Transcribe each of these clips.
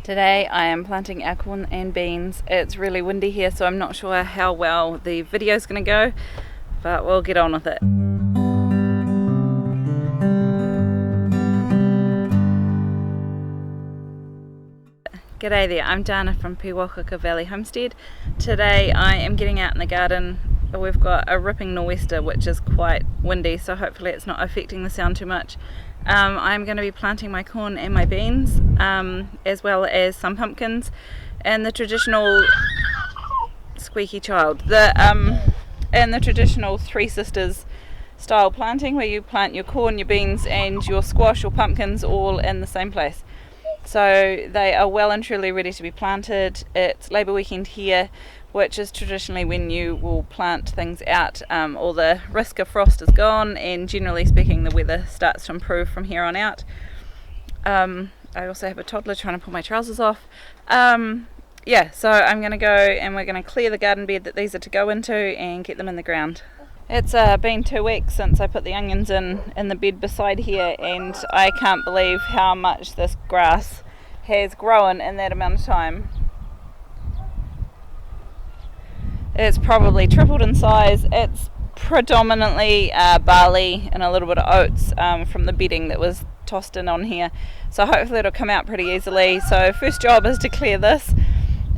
Today I am planting our corn and beans. It's really windy here, so I'm not sure how well the video is going to go, but we'll get on with it. G'day there, I'm Dana from Pewakaka Valley Homestead. Today I am getting out in the garden. We've got a ripping nor'wester which is quite windy, so hopefully it's not affecting the sound too much. I'm going to be planting my corn and my beans, as well as some pumpkins and the traditional squeaky child, and the traditional Three Sisters style planting, where you plant your corn, your beans and your squash or pumpkins all in the same place. So they are well and truly ready to be planted. It's Labour weekend here, which is traditionally when you will plant things out. All the risk of frost is gone, and generally speaking the weather starts to improve from here on out. I also have a toddler trying to pull my trousers off. Yeah, so I'm going to go and we're going to clear the garden bed that these are to go into and get them in the ground. It's been 2 weeks since I put the onions in the bed beside here, and I can't believe how much this grass has grown in that amount of time. It's probably tripled in size. It's predominantly barley and a little bit of oats from the bedding that was tossed in on here. So hopefully it'll come out pretty easily. So first job is to clear this,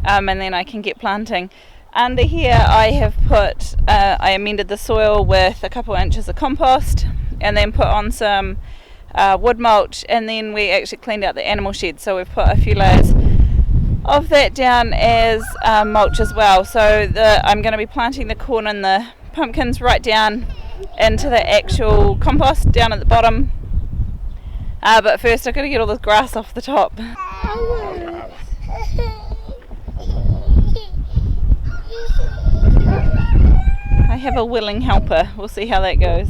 and then I can get planting. Under here I have put, I amended the soil with a couple inches of compost and then put on some wood mulch, and then we actually cleaned out the animal shed, so we've put a few layers of that down as mulch as well. So I'm going to be planting the corn and the pumpkins right down into the actual compost down at the bottom, but first I've got to get all this grass off the top. I have a willing helper, we'll see how that goes.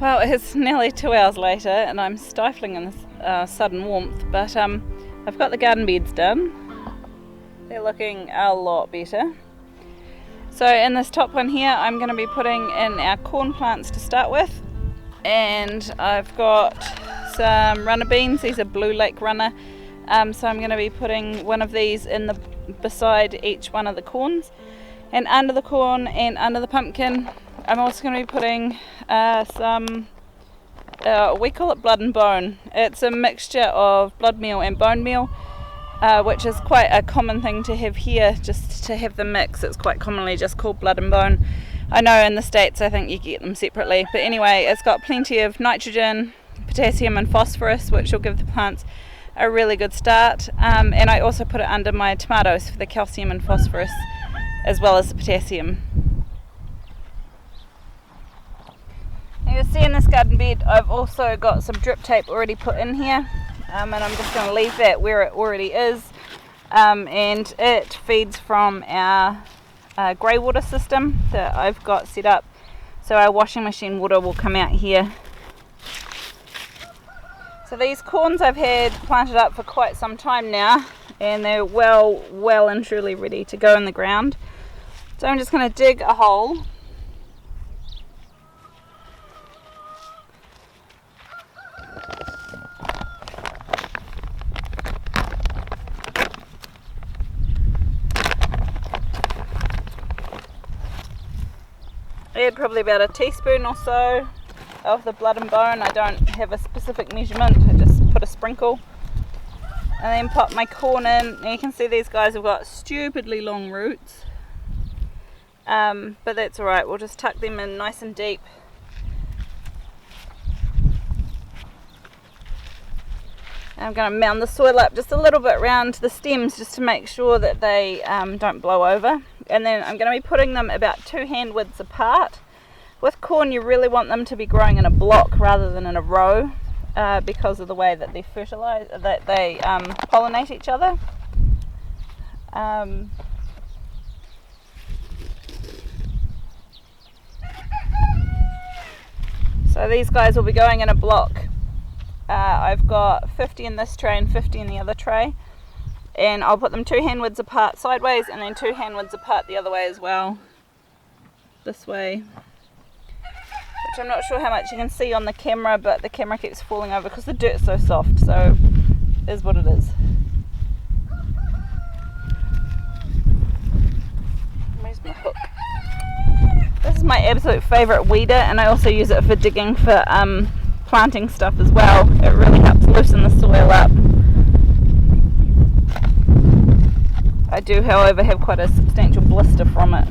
Well, it's nearly 2 hours later and I'm stifling in this sudden warmth, but I've got the garden beds done. They're looking a lot better. So in this top one here I'm going to be putting in our corn plants to start with, and I've got some runner beans. These are Blue Lake runner, so I'm going to be putting one of these in beside each one of the corns, and under the corn and under the pumpkin I'm also going to be putting some, we call it blood and bone. It's a mixture of blood meal and bone meal, which is quite a common thing to have here, just to have the mix. It's quite commonly just called blood and bone. I know in the States I think you get them separately, but anyway, it's got plenty of nitrogen, potassium and phosphorus, which will give the plants a really good start. And I also put it under my tomatoes for the calcium and phosphorus, as well as the potassium. You'll see in this garden bed I've also got some drip tape already put in here, and I'm just going to leave that where it already is, and it feeds from our grey water system that I've got set up, so our washing machine water will come out here. So these corns I've had planted up for quite some time now, and they're well and truly ready to go in the ground. So I'm just going to dig a hole. Add probably about a teaspoon or so of the blood and bone. I don't have a specific measurement, I just put a sprinkle. And then pop my corn in. And you can see these guys have got stupidly long roots. But that's alright, we'll just tuck them in nice and deep. I'm going to mound the soil up just a little bit around the stems just to make sure that they don't blow over. And then I'm going to be putting them about 2 hand widths apart. With corn you really want them to be growing in a block rather than in a row because of the way that they fertilize, that they pollinate each other. So these guys will be going in a block. I've got 50 in this tray and 50 in the other tray, and I'll put them 2 hand widths apart sideways and then 2 hand widths apart the other way as well, this way, which I'm not sure how much you can see on the camera, but the camera keeps falling over because the dirt's so soft, so it is what it is. Where's my hook? This is my absolute favourite weeder, and I also use it for digging for planting stuff as well. It really helps loosen the soil up. I do, however, have quite a substantial blister from it.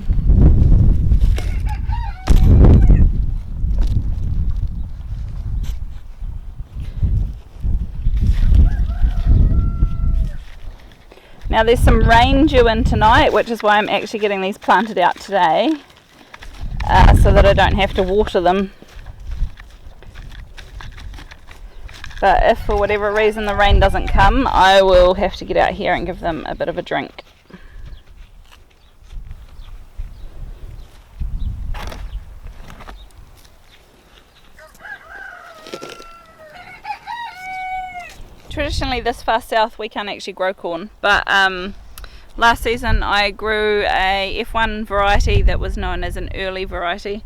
Now there's some rain due in tonight, which is why I'm actually getting these planted out today, so that I don't have to water them. But if for whatever reason the rain doesn't come, I will have to get out here and give them a bit of a drink. Traditionally this far south we can't actually grow corn, but last season I grew a F1 variety that was known as an early variety,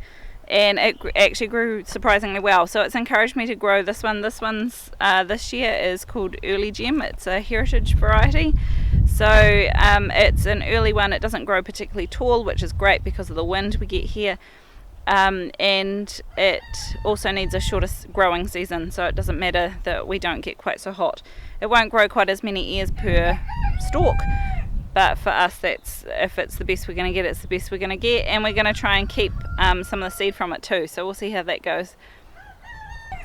and it actually grew surprisingly well, so it's encouraged me to grow this one. This one's this year is called Early Gem. It's a heritage variety, so it's an early one. It doesn't grow particularly tall, which is great because of the wind we get here, and it also needs a shorter growing season, so it doesn't matter that we don't get quite so hot. It won't grow quite as many ears per stalk, but for us, that's, if it's the best we're going to get, it's the best we're going to get, and we're going to try and keep some of the seed from it too, so we'll see how that goes.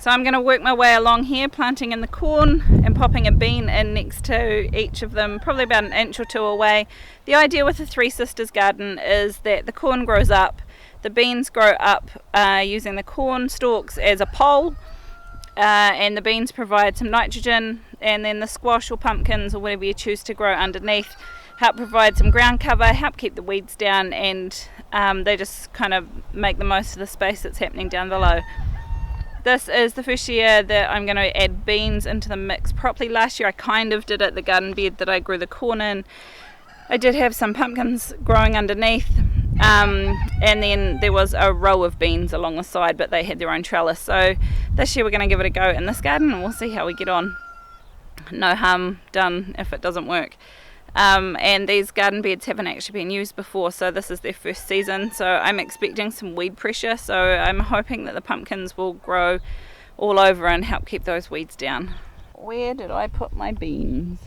So I'm going to work my way along here, planting in the corn and popping a bean in next to each of them, probably about an inch or two away. The idea with the Three Sisters garden is that the corn grows up, the beans grow up using the corn stalks as a pole, and the beans provide some nitrogen, and then the squash or pumpkins or whatever you choose to grow underneath help provide some ground cover, help keep the weeds down, and they just kind of make the most of the space that's happening down below. This is the first year that I'm going to add beans into the mix properly. Last year I kind of did it, the garden bed that I grew the corn in. I did have some pumpkins growing underneath, and then there was a row of beans along the side, but they had their own trellis. So this year we're going to give it a go in this garden, and we'll see how we get on. No harm done if it doesn't work. And these garden beds haven't actually been used before, so this is their first season, so I'm expecting some weed pressure, so I'm hoping that the pumpkins will grow all over and help keep those weeds down. Where did I put my beans?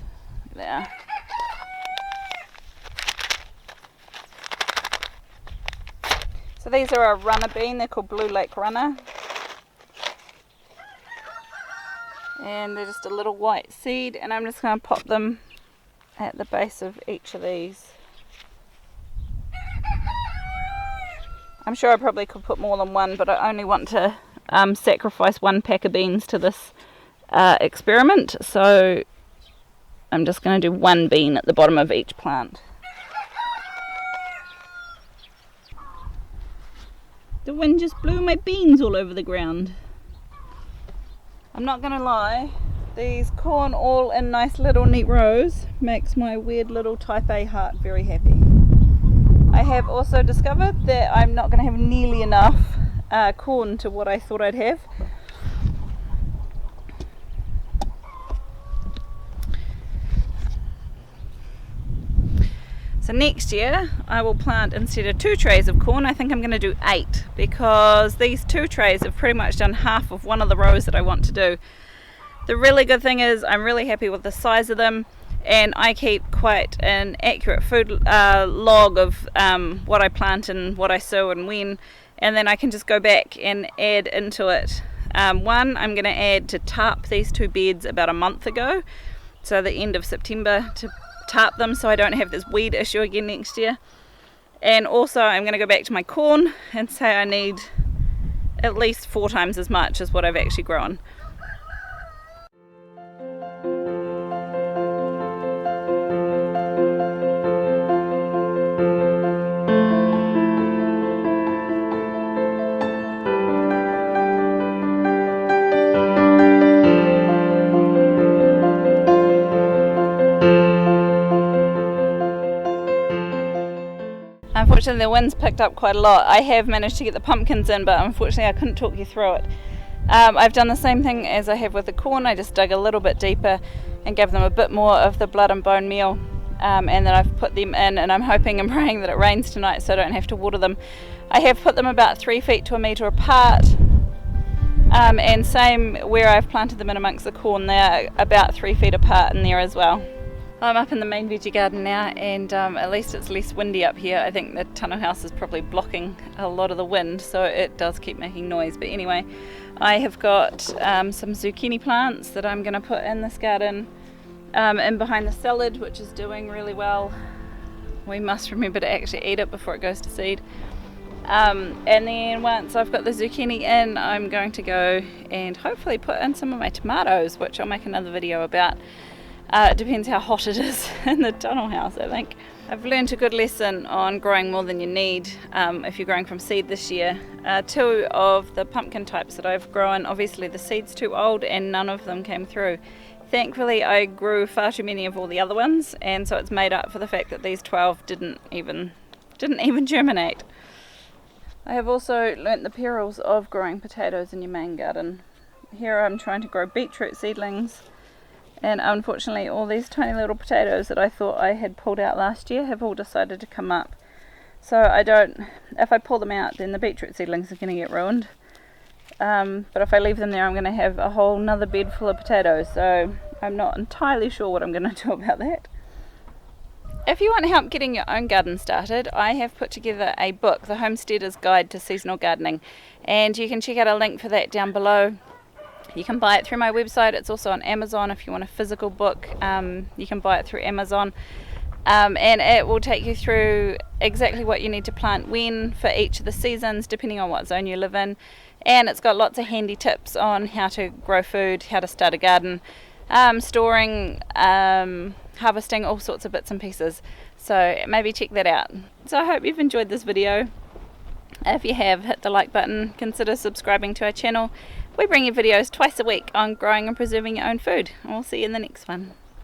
There. So these are a runner bean, they're called Blue Lake Runner, and they're just a little white seed, and I'm just going to pop them at the base of each of these. I'm sure I probably could put more than one, but I only want to sacrifice one pack of beans to this experiment, so I'm just going to do one bean at the bottom of each plant. The wind just blew my beans all over the ground. I'm not going to lie, these corn all in nice little neat rows makes my weird little type A heart very happy. I have also discovered that I'm not going to have nearly enough corn to what I thought I'd have. So next year I will plant, instead of 2 trays of corn, I think I'm going to do 8, because these 2 trays have pretty much done half of one of the rows that I want to do. The really good thing is I'm really happy with the size of them, and I keep quite an accurate food log of what I plant and what I sow and when, and then I can just go back and add into it. One, I'm going to add to tarp these 2 beds about a month ago, so the end of September, to tarp them so I don't have this weed issue again next year. And also I'm going to go back to my corn and say I need at least 4 times as much as what I've actually grown. Unfortunately the wind's picked up quite a lot. I have managed to get the pumpkins in, but unfortunately I couldn't talk you through it. I've done the same thing as I have with the corn. I just dug a little bit deeper and gave them a bit more of the blood and bone meal, and then I've put them in, and I'm hoping and praying that it rains tonight so I don't have to water them. I have put them about 3 feet to a metre apart, and same where I've planted them in amongst the corn, they're about 3 feet apart in there as well. I'm up in the main veggie garden now, and at least it's less windy up here. I think the tunnel house is probably blocking a lot of the wind, so it does keep making noise. But anyway, I have got some zucchini plants that I'm going to put in this garden, in behind the salad, which is doing really well. We must remember to actually eat it before it goes to seed. And then once I've got the zucchini in, I'm going to go and hopefully put in some of my tomatoes, which I'll make another video about. It depends how hot it is in the tunnel house, I think. I've learned a good lesson on growing more than you need if you're growing from seed this year. 2 of the pumpkin types that I've grown, obviously the seed's too old and none of them came through. Thankfully I grew far too many of all the other ones, and so it's made up for the fact that these 12 didn't even germinate. I have also learnt the perils of growing potatoes in your main garden. Here I'm trying to grow beetroot seedlings, and unfortunately all these tiny little potatoes that I thought I had pulled out last year have all decided to come up. So if I pull them out, then the beetroot seedlings are going to get ruined. But if I leave them there, I'm going to have a whole nother bed full of potatoes. So I'm not entirely sure what I'm going to do about that. If you want help getting your own garden started, I have put together a book, The Homesteaders Guide to Seasonal Gardening. And you can check out a link for that down below. You can buy it through my website. It's also on Amazon. If you want a physical book, you can buy it through Amazon, and it will take you through exactly what you need to plant when for each of the seasons, depending on what zone you live in. And it's got lots of handy tips on how to grow food, how to start a garden, storing, harvesting, all sorts of bits and pieces. So maybe check that out. So I hope you've enjoyed this video. If you have, hit the like button, consider subscribing to our channel. We bring you videos twice a week on growing and preserving your own food. We'll see you in the next one.